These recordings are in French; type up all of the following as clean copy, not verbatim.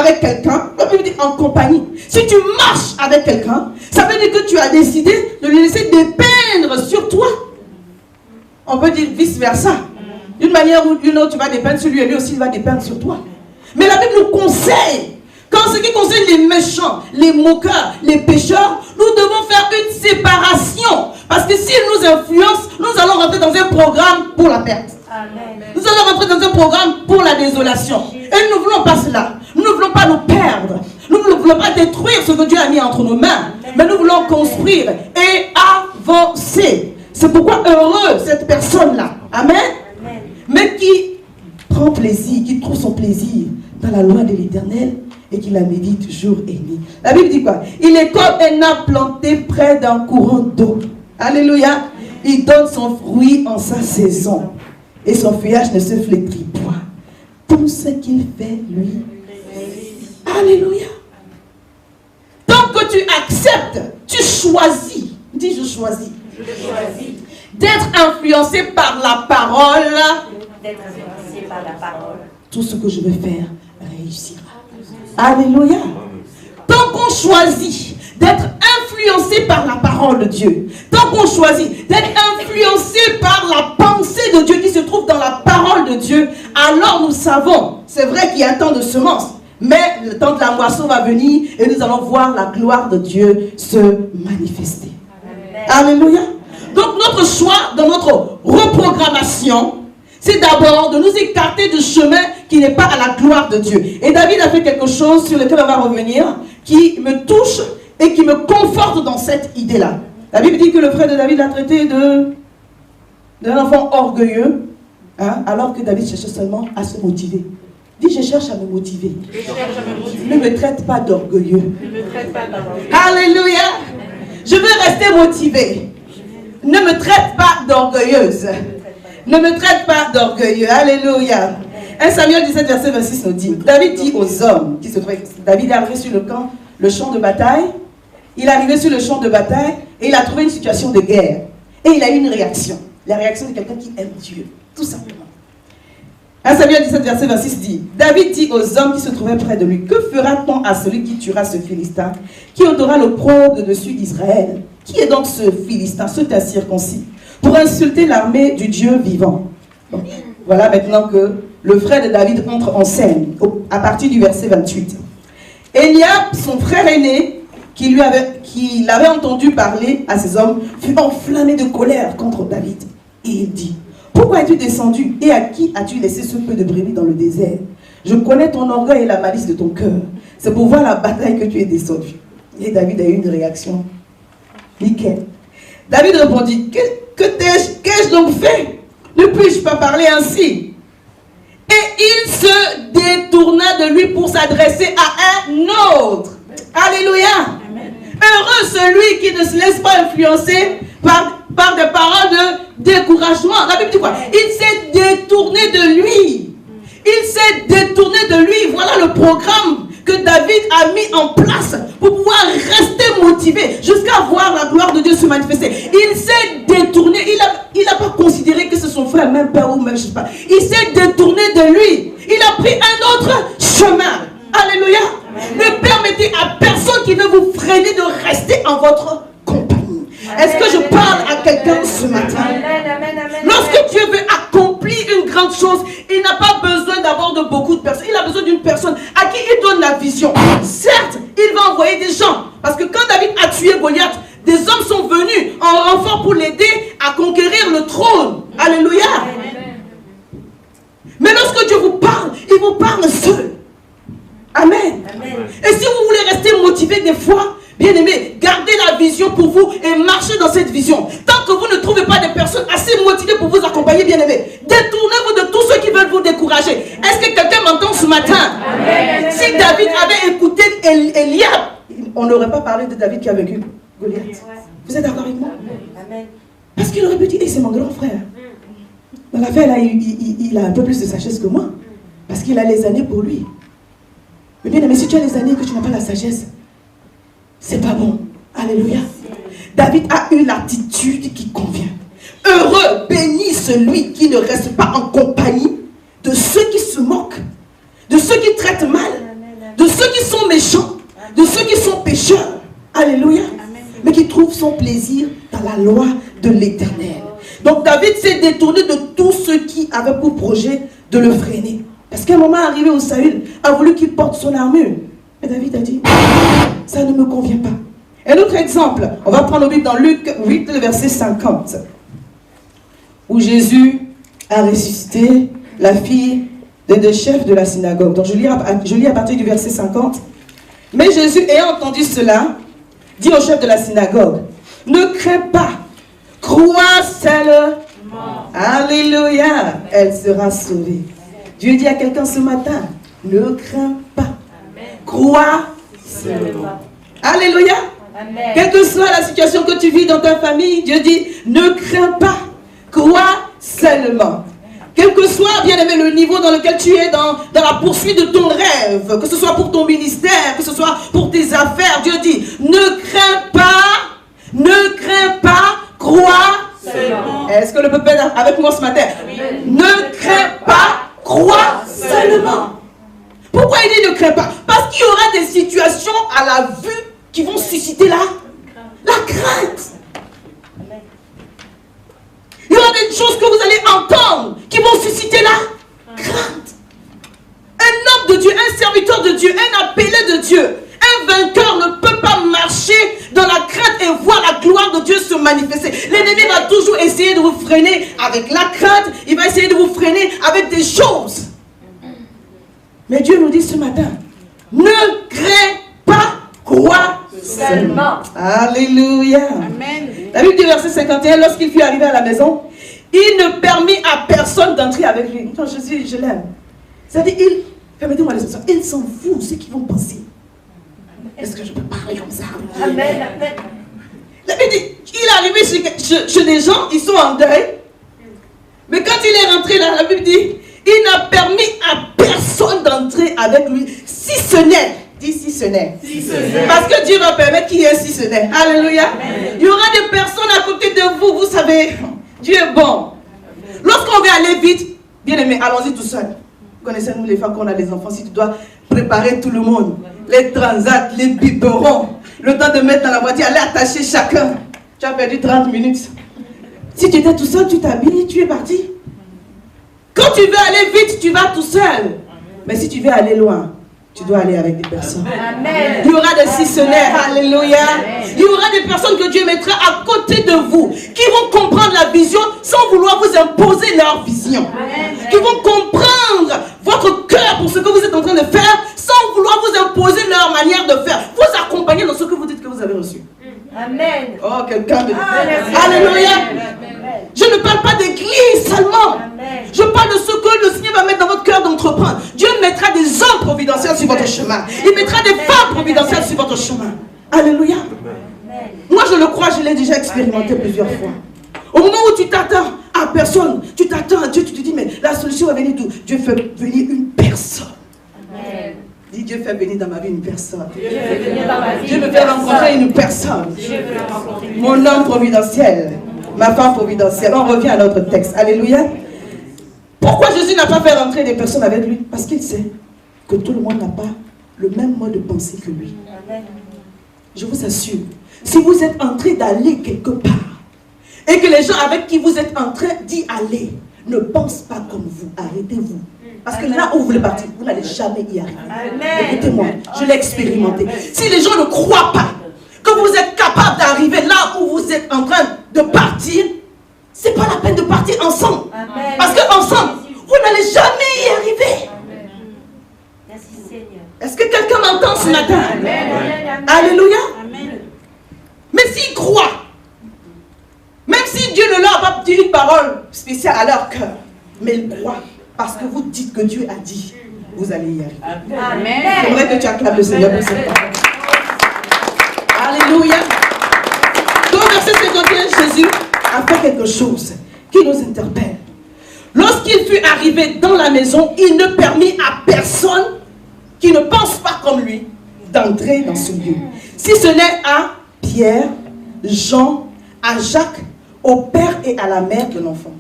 avec quelqu'un, la Bible dit en compagnie. Si tu marches avec quelqu'un, ça veut dire que tu as décidé de lui laisser dépeindre sur toi. On peut dire vice versa. D'une manière ou d'une autre, tu vas dépeindre sur lui et lui aussi il va dépeindre sur toi. Mais la Bible nous conseille, quand ce qui concerne les méchants, les moqueurs, les pécheurs, nous devons faire une séparation. Parce que s'ils nous influencent, nous allons rentrer dans un programme pour la perte. Amen. Nous allons rentrer dans un programme pour la désolation. Et nous ne voulons pas cela. Nous ne voulons pas nous perdre. Nous ne voulons pas détruire ce que Dieu a mis entre nos mains. Mais nous voulons construire et avancer. C'est pourquoi heureux cette personne-là. Amen. Mais qui prend plaisir, qui trouve son plaisir dans la loi de l'Éternel et qui la médite jour et nuit. La Bible dit quoi? Il est comme un arbre planté près d'un courant d'eau. Alléluia. Il donne son fruit en sa saison. Et son feuillage ne se flétrit point. Tout ce qu'il fait, lui. Alléluia. Tant que tu acceptes, tu choisis. Dis je choisis. Je choisis. D'être influencé par la parole. D'être influencé par la parole. Tout ce que je veux faire réussira. Alléluia. Tant qu'on choisit d'être influencé par la parole de Dieu, tant qu'on choisit d'être influencé par la pensée de Dieu qui se trouve dans la parole de Dieu, alors nous savons, c'est vrai qu'il y a un temps de semence, mais le temps de la moisson va venir et nous allons voir la gloire de Dieu se manifester. Amen. Alléluia. Donc notre choix dans notre reprogrammation, c'est d'abord de nous écarter du chemin qui n'est pas à la gloire de Dieu. Et David a fait quelque chose sur lequel on va revenir, qui me touche et qui me conforte dans cette idée-là. La Bible dit que le frère de David l'a traité d'un enfant orgueilleux, hein, alors que David cherchait seulement à se motiver. Dis, je cherche à me motiver. Ne me traite pas d'orgueilleux. Alléluia. Je veux rester motivé. Ne me traite pas d'orgueilleuse. Ne me traite pas d'orgueilleux. Alléluia. 1 Samuel 17, verset 26 nous dit, David dit aux hommes qui se trouvaient, David est arrivé sur le champ de bataille. Il est arrivé sur le champ de bataille et il a trouvé une situation de guerre. Et il a eu une réaction. La réaction de quelqu'un qui aime Dieu. Tout simplement. 1 Samuel 17, verset 26 dit, David dit aux hommes qui se trouvaient près de lui, que fera-t-on à celui qui tuera ce Philistin, qui ôtera l'opprobre de dessus d'Israël? Qui est donc ce Philistin, cet incirconcis, pour insulter l'armée du Dieu vivant? Donc, voilà maintenant que le frère de David entre en scène, à partir du verset 28. Eliab, son frère aîné, qui l'avait entendu parler à ces hommes, fut enflammé de colère contre David. Et il dit, pourquoi es-tu descendu et à qui as-tu laissé ce peu de brebis dans le désert? Je connais ton orgueil et la malice de ton cœur. C'est pour voir la bataille que tu es descendu. Et David a eu une réaction. Nickel. David répondit, qu'ai-je donc fait? Ne puis-je pas parler ainsi? Et il se détourna de lui pour s'adresser à un autre. Alléluia. Amen. Heureux celui qui ne se laisse pas influencer par des paroles de découragement. La Bible dit quoi? Il s'est détourné de lui. Il s'est détourné de lui. Voilà le programme que David a mis en place pour pouvoir rester motivé jusqu'à voir la gloire de Dieu se manifester. Il s'est détourné. Il n'a pas considéré que c'est son frère, même père ou même je ne sais pas. Il s'est détourné de lui. Il a pris un autre chemin. Alléluia. Ne permettez à personne qui veut vous freiner de rester en votre compagnie. Est-ce que je parle à quelqu'un ce matin? Lorsque Dieu veut accomplir une grande chose, il n'a pas besoin d'avoir de beaucoup de personnes. Il a besoin d'une personne à qui il donne la vision. Certes, il va envoyer des gens. Parce que quand David a tué Goliath, des hommes sont venus en renfort pour l'aider à conquérir le trône. Alléluia. Mais lorsque Dieu vous parle, il vous parle seul. Amen. Amen. Et si vous voulez rester motivé des fois, bien aimé, gardez la vision pour vous et marchez dans cette vision. Tant que vous ne trouvez pas des personnes assez motivées pour vous accompagner, bien aimé, détournez-vous de tous ceux qui veulent vous décourager. Est-ce que quelqu'un m'entend ce matin? Amen. Si David avait écouté Eliab, on n'aurait pas parlé de David qui a vaincu Goliath. Vous êtes d'accord avec moi? Amen. Parce qu'il aurait pu dire, hey, c'est mon grand frère. Dans l'affaire là, il a un peu plus de sagesse que moi. Parce qu'il a les années pour lui. Mais bien aimé, si tu as les années et que tu n'as pas la sagesse, c'est pas bon. Alléluia. David a eu l'attitude qui convient. Heureux, béni celui qui ne reste pas en compagnie de ceux qui se moquent, de ceux qui traitent mal, de ceux qui sont méchants, de ceux qui sont pécheurs. Alléluia. Mais qui trouvent son plaisir dans la loi de l'Éternel. Donc David s'est détourné de tous ceux qui avaient pour projet de le freiner. Parce qu'à un moment arrivé où Saül a voulu qu'il porte son armure. Et David a dit, ça ne me convient pas. Un autre exemple, on va prendre le Bible dans Luc 8, le verset 50. Où Jésus a ressuscité la fille des chefs de la synagogue. Donc je lis à partir du verset 50. Mais Jésus, ayant entendu cela, dit au chef de la synagogue, ne crains pas, crois seulement. Alléluia, elle sera sauvée. Dieu dit à quelqu'un ce matin, ne crains pas, crois seulement. Alléluia. Amen. Quelle que soit la situation que tu vis dans ta famille, Dieu dit, ne crains pas, crois seulement. Quel que soit, bien aimé, le niveau dans lequel tu es dans la poursuite de ton rêve, que ce soit pour ton ministère, que ce soit pour tes affaires, Dieu dit, ne crains pas, crois seulement. Est-ce que le peuple est avec moi ce matin? Oui. Ne crains pas, crois seulement. Pourquoi il dit ne crains pas? Parce qu'il y aura des situations à la vue qui vont susciter la crainte. Il y aura des choses que vous allez entendre qui vont susciter la crainte. Un homme de Dieu, un serviteur de Dieu, un appelé de Dieu, un vainqueur ne peut pas marcher dans la crainte et voir la gloire de Dieu se manifester. L'ennemi va toujours essayer de vous freiner avec la crainte. Il va essayer de vous freiner avec des choses. Mais Dieu nous dit ce matin, ne crains pas, crois seulement. Alléluia. Amen. La Bible dit verset 51, lorsqu'il fut arrivé à la maison, il ne permit à personne d'entrer avec lui. Quand je l'aime. C'est-à-dire, permettez-moi l'expression, il s'en fout ce qu'ils vont penser. Est-ce que je peux parler comme ça? Amen. La Bible dit, il est arrivé chez des gens, ils sont en deuil. Mais quand il est rentré là, la Bible dit, il n'a permis à personne d'entrer avec lui, si ce n'est. Dis si ce n'est. Parce que Dieu va permettre qu'il y ait si ce n'est. Alléluia. Amen. Il y aura des personnes à côté de vous, vous savez, Dieu est bon. Lorsqu'on veut aller vite, bien aimé, allons-y tout seul. Vous connaissez, nous les femmes, quand on a des enfants, si tu dois préparer tout le monde, les transats, les biberons, le temps de mettre dans la voiture, aller attacher chacun. Tu as perdu 30 minutes. Si tu étais tout seul, tu t'habilles, tu es parti. Quand tu veux aller vite, tu vas tout seul. Mais si tu veux aller loin, tu dois aller avec des personnes. Amen. Il y aura des sisonnaires. Alléluia. Il y aura des personnes que Dieu mettra à côté de vous, qui vont comprendre la vision sans vouloir vous imposer leur vision. Amen. Qui vont comprendre votre cœur pour ce que vous êtes en train de faire, sans vouloir vous imposer leur manière de faire. Vous accompagner dans ce que vous dites que vous avez reçu. Amen. Oh, quelqu'un de... Alléluia. Je ne parle pas d'église seulement. Amen. Je parle de ce que le Seigneur va mettre dans votre cœur d'entreprendre. Dieu mettra des hommes providentiels sur votre chemin. Il mettra des femmes providentielles sur votre chemin. Alléluia. Amen. Moi, je le crois, je l'ai déjà expérimenté plusieurs fois. Au moment où tu t'attends à personne, tu t'attends à Dieu, tu te dis, mais la solution va venir d'où? Dieu fait venir une personne. Amen. Dis, Dieu fait venir dans ma vie une personne. Dieu me fait rencontrer une personne. Mon homme providentiel. Ma femme providentielle. On revient à notre texte. Alléluia. Pourquoi Jésus n'a pas fait rentrer des personnes avec lui? Parce qu'il sait que tout le monde n'a pas le même mode de pensée que lui. Je vous assure, si vous êtes en train d'aller quelque part et que les gens avec qui vous êtes en train d'y aller ne pensent pas comme vous, arrêtez-vous. Parce que là où vous voulez partir, vous n'allez jamais y arriver. Écoutez-moi, je l'ai expérimenté. Si les gens ne croient pas que vous êtes capable d'arriver là où vous êtes en train de partir, c'est pas la peine de partir ensemble. Amen. Parce qu'ensemble, vous n'allez jamais y arriver. Amen. Merci Seigneur. Est-ce que quelqu'un m'entend ce matin? Amen. Alléluia. Amen. Mais s'ils croient, même si Dieu ne leur a pas dit une parole spéciale à leur cœur, mais ils croient parce que vous dites que Dieu a dit, vous allez y arriver. Amen. J'aimerais que tu acclames le Seigneur pour cette parole. Alléluia. Dans verset 51, Jésus a fait quelque chose qui nous interpelle. Lorsqu'il fut arrivé dans la maison, il ne permit à personne qui ne pense pas comme lui d'entrer dans ce lieu. Si ce n'est à Pierre, Jean, à Jacques, au père et à la mère de l'enfant.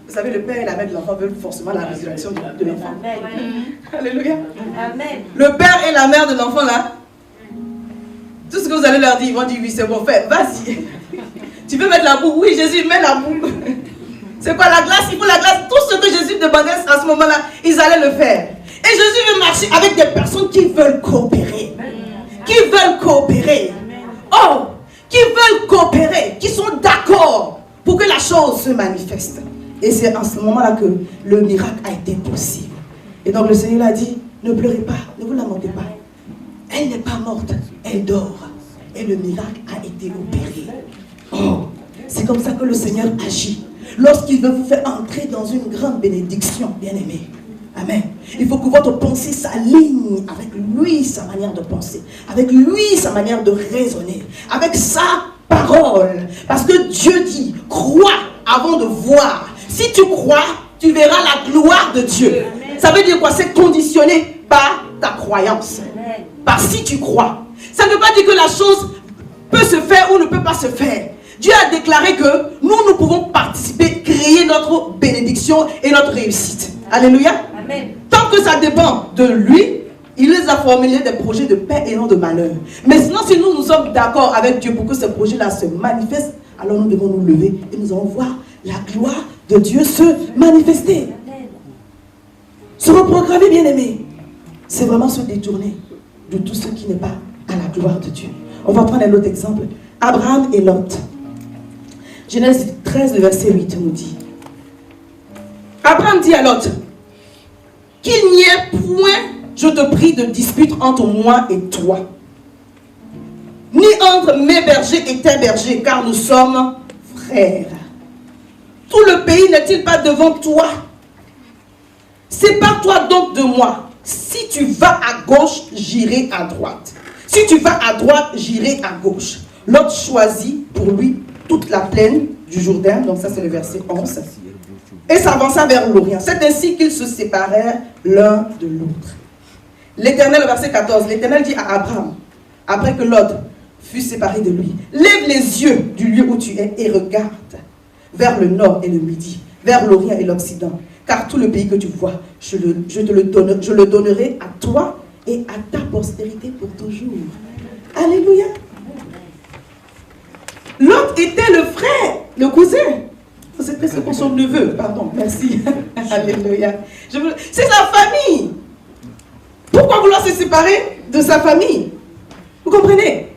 Vous savez, le père et la mère de l'enfant veulent forcément la résurrection de l'enfant. Alléluia. Amen. Le père et la mère de l'enfant, là, tout ce que vous allez leur dire, ils vont dire oui, c'est bon, fais, vas-y. Tu veux mettre la boue? Oui, Jésus, mets la boue. C'est quoi la glace? Il faut la glace. Tout ce que Jésus demandait à ce moment-là, ils allaient le faire. Et Jésus veut marcher avec des personnes qui veulent coopérer. Qui veulent coopérer. Oh, qui veulent coopérer, qui sont d'accord pour que la chose se manifeste. Et c'est en ce moment-là que le miracle a été possible. Et donc le Seigneur a dit, ne pleurez pas, ne vous lamentez pas. Elle n'est pas morte, elle dort. Et le miracle a été opéré. Oh, c'est comme ça que le Seigneur agit. Lorsqu'il veut vous faire entrer dans une grande bénédiction, bien-aimé. Amen. Il faut que votre pensée s'aligne avec lui, sa manière de penser. Avec lui, sa manière de raisonner. Avec sa parole. Parce que Dieu dit, crois avant de voir. Si tu crois, tu verras la gloire de Dieu. Amen. Ça veut dire quoi? C'est conditionné par ta croyance. Amen. Par si tu crois. Ça ne veut pas dire que la chose peut se faire ou ne peut pas se faire. Dieu a déclaré que nous pouvons participer, créer notre bénédiction et notre réussite. Alléluia. Amen. Tant que ça dépend de lui, il les a formulé des projets de paix et non de malheur. Mais sinon, si nous sommes d'accord avec Dieu pour que ce projet-là se manifeste, alors nous devons nous lever et nous allons voir la gloire de Dieu se manifester. Amen. Se reprogrammer, bien-aimé, c'est vraiment se détourner de tout ce qui n'est pas à la gloire de Dieu. On va prendre un autre exemple. Abraham et Lot. Genèse 13, le verset 8 nous dit. Abraham dit à Lot, qu'il n'y ait point, je te prie, de dispute entre moi et toi, ni entre mes bergers et tes bergers, car nous sommes frères. Tout le pays n'est-il pas devant toi? Sépare-toi donc de moi. Si tu vas à gauche, j'irai à droite. Si tu vas à droite, j'irai à gauche. Lot choisit pour lui toute la plaine du Jourdain, donc ça c'est le verset 11, et s'avança vers l'Orient. C'est ainsi qu'ils se séparèrent l'un de l'autre. L'Éternel, verset 14, l'Éternel dit à Abraham, après que Lot fut séparé de lui, lève les yeux du lieu où tu es et regarde vers le nord et le midi, vers l'Orient et l'Occident, car tout le pays que tu vois, je le donnerai à toi et à ta postérité pour toujours. Alléluia. Lot était le frère, le cousin. C'est presque pour son neveu, pardon, merci. Alléluia. C'est sa famille. Pourquoi vouloir se séparer de sa famille? Vous comprenez?